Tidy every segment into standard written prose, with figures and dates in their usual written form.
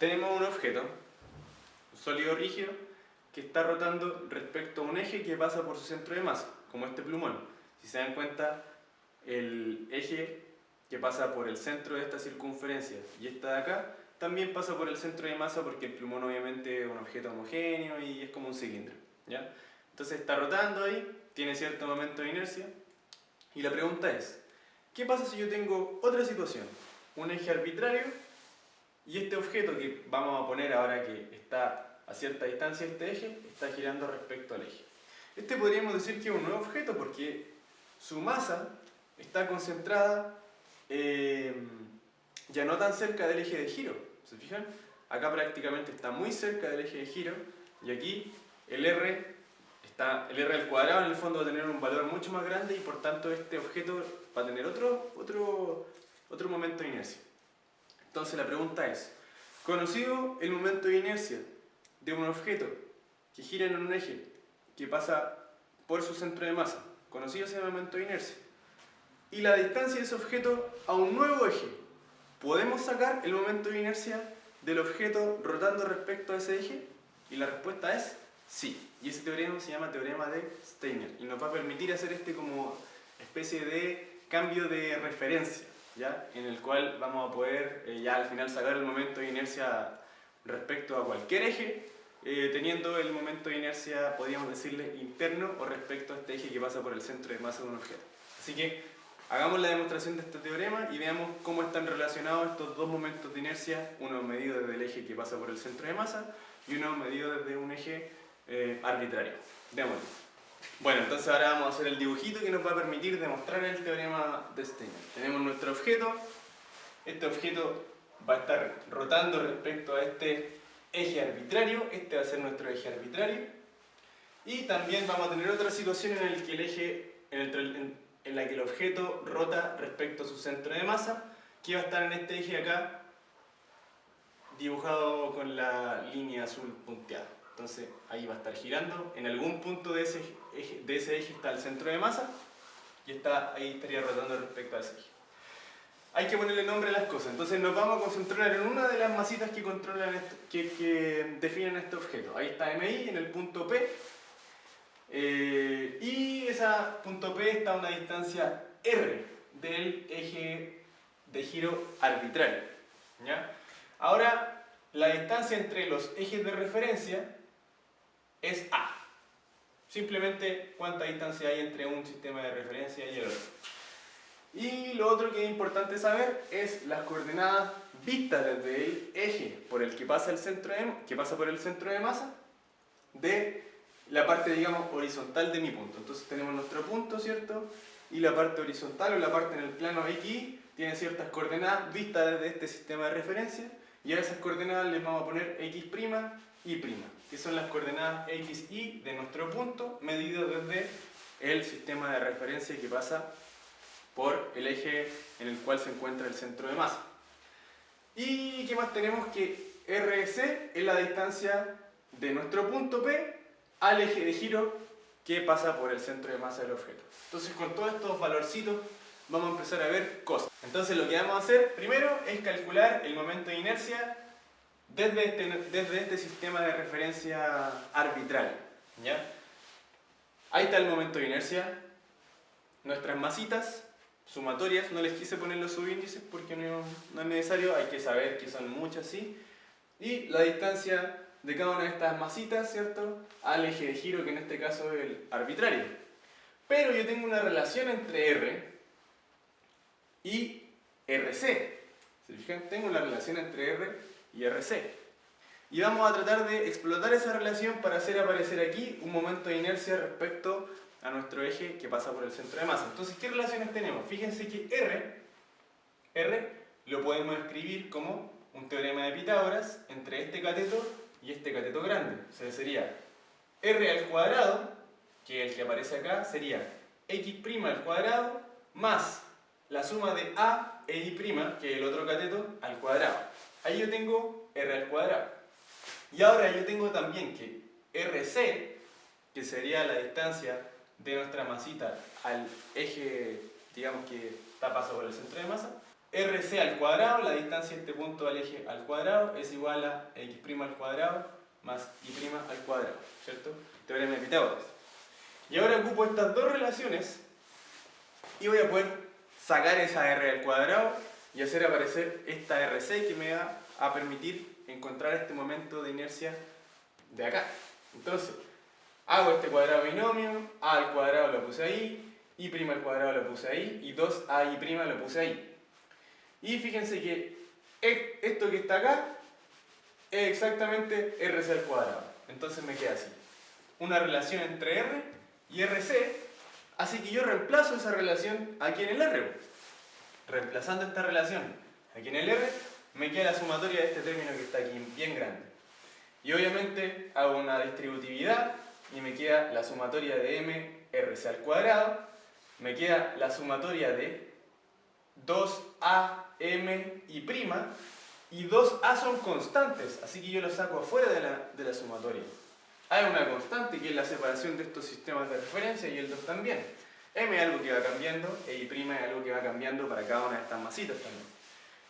tenemos un objeto, un sólido rígido, que está rotando respecto a un eje que pasa por su centro de masa, como este plumón. Si se dan cuenta, el eje que pasa por el centro de esta circunferencia y esta de acá, también pasa por el centro de masa porque el plumón obviamente es un objeto homogéneo y es como un cilindro, ¿ya? Entonces está rotando ahí, tiene cierto momento de inercia, y la pregunta es, ¿qué pasa si yo tengo otra situación? Un eje arbitrario y este objeto que vamos a poner ahora que está a cierta distancia de este eje, está girando respecto al eje. Este podríamos decir que es un nuevo objeto porque su masa está concentrada ya no tan cerca del eje de giro. ¿Se fijan? Acá prácticamente está muy cerca del eje de giro y aquí el R al cuadrado en el fondo va a tener un valor mucho más grande y por tanto este objeto va a tener otro momento de inercia. Entonces la pregunta es, conocido el momento de inercia de un objeto que gira en un eje que pasa por su centro de masa, conocido ese momento de inercia, y la distancia de ese objeto a un nuevo eje, ¿podemos sacar el momento de inercia del objeto rotando respecto a ese eje? Y la respuesta es sí. Y ese teorema se llama teorema de Steiner y nos va a permitir hacer este como especie de cambio de referencia, ¿ya? En el cual vamos a poder ya al final sacar el momento de inercia respecto a cualquier eje, teniendo el momento de inercia, podríamos decirle, interno o respecto a este eje que pasa por el centro de masa de un objeto. Así que hagamos la demostración de este teorema y veamos cómo están relacionados estos dos momentos de inercia, uno medido desde el eje que pasa por el centro de masa y uno medido desde un eje arbitrario. Démosle. Bueno, entonces ahora vamos a hacer el dibujito que nos va a permitir demostrar el teorema de Steiner. Tenemos nuestro objeto, este objeto va a estar rotando respecto a este eje arbitrario, este va a ser nuestro eje arbitrario, y también vamos a tener otra situación en la que el objeto rota respecto a su centro de masa, que va a estar en este eje acá, dibujado con la línea azul punteada. Entonces ahí va a estar girando, en algún punto de ese eje está el centro de masa, y ahí estaría rotando respecto a ese eje. Hay que ponerle nombre a las cosas, entonces nos vamos a concentrar en una de las masitas que controlan que definen este objeto. Ahí está MI en el punto P, y ese punto P está a una distancia R del eje de giro arbitrario, ¿ya? Ahora, la distancia entre los ejes de referencia es A. Simplemente cuánta distancia hay entre un sistema de referencia y el otro. Y lo otro que es importante saber es las coordenadas vistas desde el eje por el que pasa por el centro de masa de la parte, digamos, horizontal de mi punto. Entonces tenemos nuestro punto, ¿cierto? Y la parte horizontal o la parte en el plano XY tiene ciertas coordenadas vistas desde este sistema de referencia y a esas coordenadas les vamos a poner X' y Y', que son las coordenadas X, Y de nuestro punto medido desde el sistema de referencia que pasa por el eje en el cual se encuentra el centro de masa. ¿Y qué más tenemos? Que RC es la distancia de nuestro punto P al eje de giro que pasa por el centro de masa del objeto. Entonces con todos estos valorcitos vamos a empezar a ver cosas. Entonces lo que vamos a hacer primero es calcular el momento de inercia desde este sistema de referencia arbitrario, ¿ya? Ahí está el momento de inercia, nuestras masitas sumatorias, no les quise poner los subíndices porque no es necesario, hay que saber que son muchas, ¿sí? Y la distancia de cada una de estas masitas, ¿cierto?, al eje de giro, que en este caso es el arbitrario. Pero yo tengo una relación entre R y RC. ¿Se fijan? Tengo una relación entre R y RC. Y vamos a tratar de explotar esa relación para hacer aparecer aquí un momento de inercia respecto a nuestro eje que pasa por el centro de masa. Entonces, ¿qué relaciones tenemos? Fíjense que R lo podemos escribir como un teorema de Pitágoras entre este cateto y este cateto grande. O sea, sería R al cuadrado, que es el que aparece acá, sería X' al cuadrado más la suma de A e Y', que es el otro cateto, al cuadrado. Ahí yo tengo R al cuadrado. Y ahora yo tengo también que RC, que sería la distancia de nuestra masita al eje, digamos que está paso por el centro de masa, RC al cuadrado, la distancia de este punto al eje al cuadrado, es igual a x' al cuadrado más y' al cuadrado, ¿cierto? Teorema de Pitágoras. Y ahora ocupo estas dos relaciones y voy a poder sacar esa r al cuadrado y hacer aparecer esta RC que me va a permitir encontrar este momento de inercia de acá. Entonces, hago este cuadrado binomio, a al cuadrado lo puse ahí, y' al cuadrado lo puse ahí, y 2a' lo puse ahí. Y fíjense que esto que está acá es exactamente RC al cuadrado. Entonces me queda así. Una relación entre R y RC. Así que yo reemplazo esa relación aquí en el R. Reemplazando esta relación aquí en el R, me queda la sumatoria de este término que está aquí bien grande. Y obviamente hago una distributividad y me queda la sumatoria de m RC al cuadrado. Me queda la sumatoria de 2a m y prima, y 2a son constantes, así que yo lo saco afuera de la sumatoria. Hay una constante que es la separación de estos sistemas de referencia y el 2 también. M es algo que va cambiando, e y' es algo que va cambiando para cada una de estas masitas también.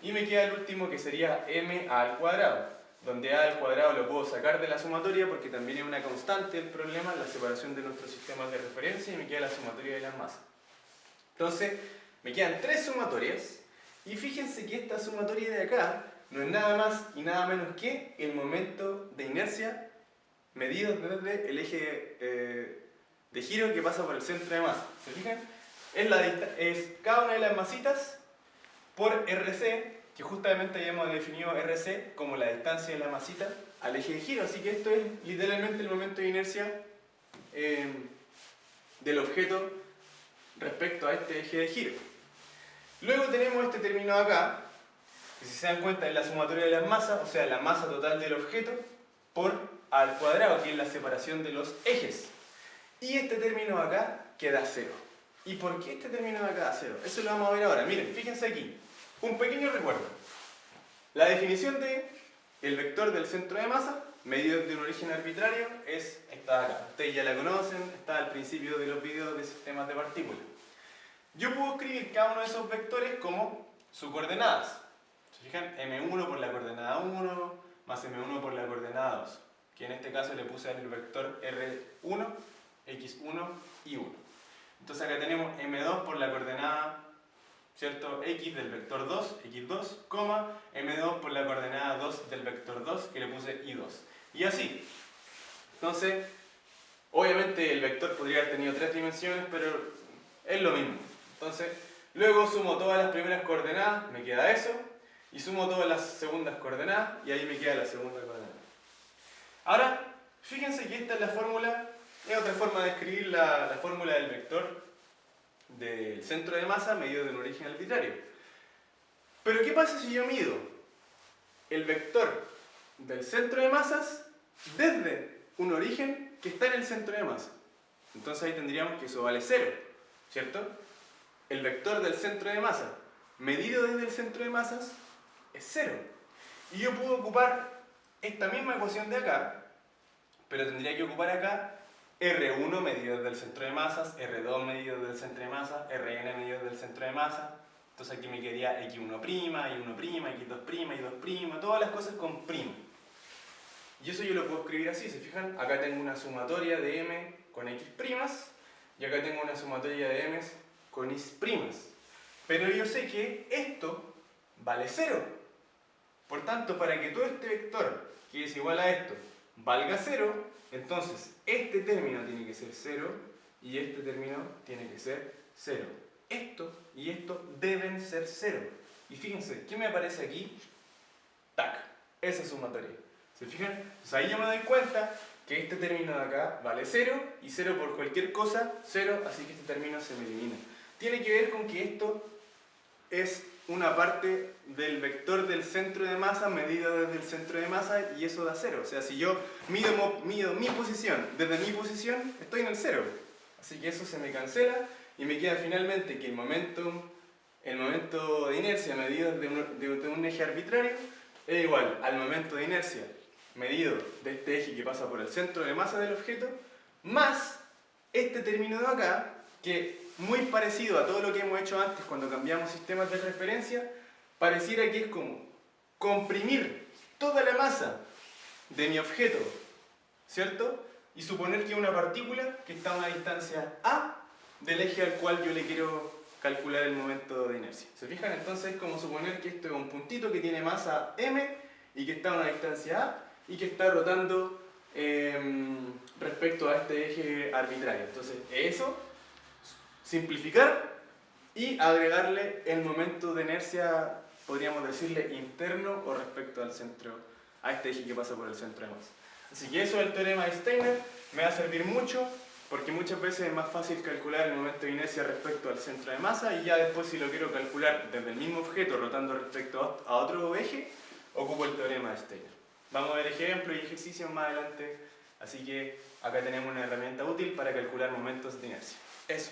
Y me queda el último que sería m al cuadrado, donde a al cuadrado lo puedo sacar de la sumatoria porque también es una constante el problema, la separación de nuestros sistemas de referencia, y me queda la sumatoria de las masas. Entonces, me quedan tres sumatorias. Y fíjense que esta sumatoria de acá no es nada más y nada menos que el momento de inercia medido desde el eje de giro que pasa por el centro de masa. ¿Se fijan? Es cada una de las masitas por RC, que justamente habíamos definido RC como la distancia de la masita al eje de giro. Así que esto es literalmente el momento de inercia del objeto respecto a este eje de giro. Luego tenemos este término acá, que si se dan cuenta es la sumatoria de las masas, o sea, la masa total del objeto por a al cuadrado, que es la separación de los ejes. Y este término acá queda cero. ¿Y por qué este término de acá da cero? Eso lo vamos a ver ahora. Miren, fíjense aquí. Un pequeño recuerdo. La definición de el vector del centro de masa, medido desde un origen arbitrario, es esta de acá. Ustedes ya la conocen, está al principio de los videos de sistemas de partículas. Yo puedo escribir cada uno de esos vectores como sus coordenadas. ¿Se fijan? M1 por la coordenada 1 más M1 por la coordenada 2. Que en este caso le puse al vector R1, X1 y 1. Entonces acá tenemos M2 por la coordenada, ¿cierto? X del vector 2, X2, coma, M2 por la coordenada 2 del vector 2, que le puse Y2. Y así. Entonces, obviamente el vector podría haber tenido tres dimensiones, pero es lo mismo. Entonces, luego sumo todas las primeras coordenadas, me queda eso, y sumo todas las segundas coordenadas, y ahí me queda la segunda coordenada. Ahora, fíjense que esta es la fórmula, es otra forma de escribir la fórmula del vector del centro de masa medido de un origen arbitrario. Pero ¿qué pasa si yo mido el vector del centro de masas desde un origen que está en el centro de masa? Entonces ahí tendríamos que eso vale 0, ¿cierto? El vector del centro de masa medido desde el centro de masas es 0. Y yo puedo ocupar esta misma ecuación de acá, pero tendría que ocupar acá R1 medido desde el centro de masas, R2 medido desde el centro de masas, Rn medido desde el centro de masa. Entonces aquí me quedaría X1', Y1', X2', Y2', todas las cosas con prima. Y eso yo lo puedo escribir así, ¿se fijan? Acá tengo una sumatoria de M con X', y acá tengo una sumatoria de M con Y'. Pero yo sé que esto vale 0. Por tanto, para que todo este vector, que es igual a esto, valga 0, entonces este término tiene que ser 0 y este término tiene que ser 0. Esto y esto deben ser 0. Y fíjense, ¿qué me aparece aquí? ¡Tac! Esa sumatoria. ¿Se fijan? Entonces ahí yo me doy cuenta que este término de acá vale 0 y 0 por cualquier cosa, 0, así que este término se me elimina. Tiene que ver con que esto es una parte del vector del centro de masa medido desde el centro de masa y eso da 0. O sea, si yo mido mi posición desde mi posición, estoy en el 0. Así que eso se me cancela y me queda finalmente que el momento de inercia medido de un eje arbitrario es igual al momento de inercia medido de este eje que pasa por el centro de masa del objeto, más este término de acá, que muy parecido a todo lo que hemos hecho antes cuando cambiamos sistemas de referencia, pareciera que es como comprimir toda la masa de mi objeto, ¿cierto? Y suponer que es una partícula que está a una distancia a del eje al cual yo le quiero calcular el momento de inercia. ¿Se fijan? Entonces es como suponer que esto es un puntito que tiene masa m y que está a una distancia a y que está rotando respecto a este eje arbitrario. Entonces eso, simplificar y agregarle el momento de inercia, podríamos decirle interno o respecto al centro, a este eje que pasa por el centro de masa. Así que eso es el teorema de Steiner, me va a servir mucho porque muchas veces es más fácil calcular el momento de inercia respecto al centro de masa y ya después si lo quiero calcular desde el mismo objeto rotando respecto a otro eje, ocupo el teorema de Steiner. Vamos a ver ejemplos y ejercicios más adelante, así que acá tenemos una herramienta útil para calcular momentos de inercia. Eso.